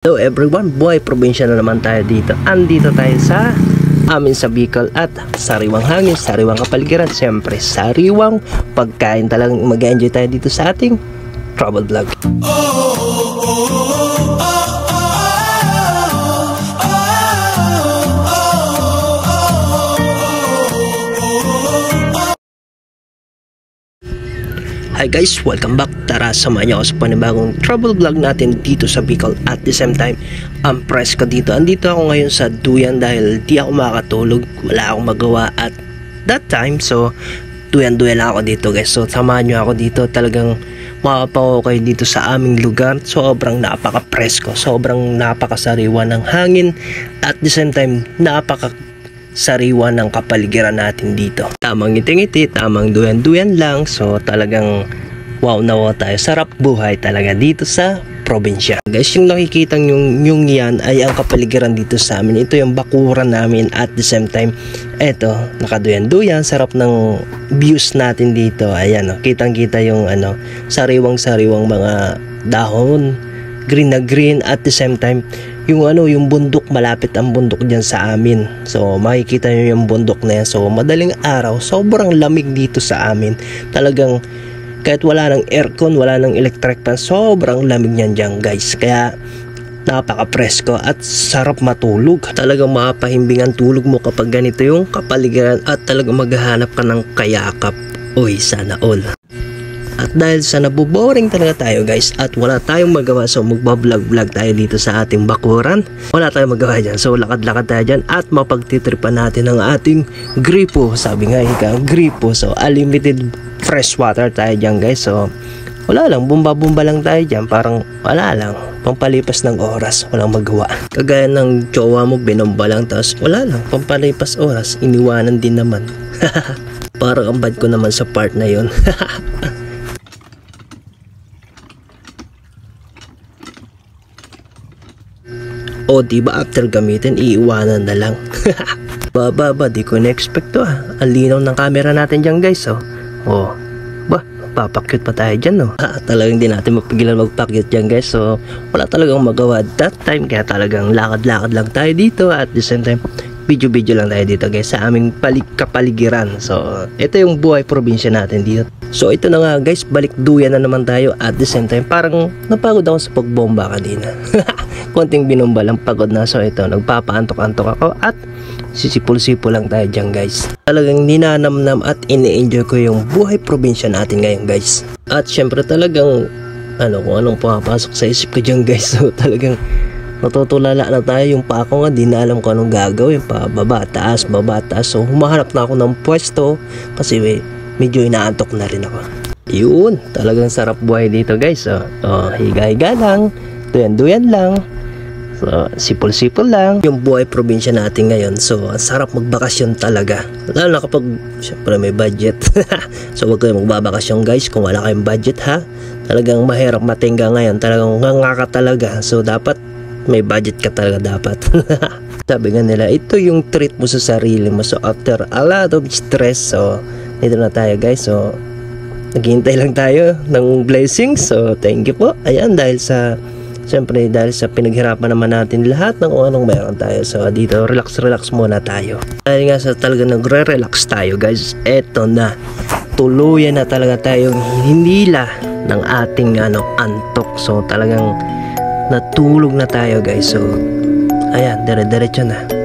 Hello everyone, buhay probinsya na naman tayo dito. Andito tayo sa amin sa Bicol at sariwang hangin, sariwang kapaligiran, siyempre sariwang pagkain. Talagang mag-enjoy tayo dito sa ating travel vlog. Hi guys, welcome back. Tara, samahan niyo ako sa panibagong travel vlog natin dito sa Bicol. At the same time, ang press ko dito. Andito ako ngayon sa Duyan dahil di ako makakatulog. Wala akong magawa at that time. So, Duyan-Duyan lang ako dito guys. So, samahan niyo ako dito. Talagang makapaw kayo dito sa aming lugar. Sobrang napaka-presko. Sobrang napakasariwa ng hangin. At the same time, sariwa ng kapaligiran natin dito. Tamang ngiti-ngiti, tamang duyan-duyan lang. So talagang wow na wow tayo. Sarap buhay talaga dito sa probinsya. Guys, yung nakikita yung yan ay ang kapaligiran dito sa amin. Ito yung bakuran namin at the same time, eto, nakaduyan-duyan. Sarap ng views natin dito. Ayan, kitang-kita yung sariwang-sariwang mga dahon. Green na green at the same time yung bundok, malapit ang bundok diyan sa amin. So makikita niyo yung bundok na yan. So madaling araw, sobrang lamig dito sa amin. Talagang kahit wala ng aircon, wala ng electric fan, sobrang lamig niyan diyan guys. Kaya napaka-presko at sarap matulog. Talagang mapahimbing ang tulog mo kapag ganito yung kapaligiran at talagang maghahanap ka ng kayakap. Uy, sana all. At dahil sa naboboring talaga tayo guys at wala tayong magawa, so magbablog-vlog tayo dito sa ating bakuran. Wala tayong magawa dyan, so lakad-lakad tayo dyan at mapagtitripan natin ang ating gripo. Sabi nga gripo, so unlimited fresh water tayo dyan guys. So wala lang, bumba-bumba lang tayo dyan, parang wala lang, pampalipas ng oras, walang magawa. Kagaya ng jowa mo, binomba lang, tapos wala lang, pampalipas oras, iniwanan din naman. Parang ang bad ko naman sa part na yun. O diba after gamitin, iiwanan na lang. Baba, di ko na-expect to Ang linaw ng camera natin dyan guys papakyut pa tayo dyan talagang hindi natin mapigilan magpakyut dyan guys. So wala talagang magawa at that time, kaya talagang lakad-lakad lang tayo dito. At the same time, video lang tayo dito guys sa aming kapaligiran. So ito yung buhay probinsya natin dito. So ito na nga guys, balik duyan na naman tayo. At the same time, parang napagod ako sa pagbomba kanina. Konting binomba lang, pagod na. So ito, nagpapaantok-antok ako at sisipol-sipol lang tayo dyan guys. Talagang ninanamnam at ini-enjoy ko yung buhay probinsya natin ngayon guys. At syempre talagang kung anong pumapasok sa isip ko dyan guys. So talagang natutulala na tayo. Yung pa ako nga, di na alam ko anong gagawin. Baba, taas. So humahanap na ako ng pwesto kasi medyo inaantok na rin ako. Yun, talagang sarap buhay dito guys. Higa-higa lang, duyan-duyan lang. So, sipol-sipol lang yung buhay probinsya natin ngayon. So, sarap magbakasyon talaga. Lalo na kapag, syempre may budget. So, wag kayo magbabakasyon guys kung wala kayong budget Talagang mahirap matingga ngayon. Talagang nganga ka talaga. So, dapat may budget ka talaga dapat. Sabi nga nila, ito yung treat mo sa sarili mo. So, after a lot of stress, so, dito na tayo guys. So, naghihintay lang tayo ng blessings. So, thank you po. Ayan, dahil sa pinaghirapan naman natin lahat ng anong meron tayo. So dito, relax muna tayo. Dahil nga sa talaga nagre-relax tayo guys, eto na, tuluyan na talaga tayong hinila ng ating antok. So talagang natulog na tayo guys. So ayan, dire-diretso na.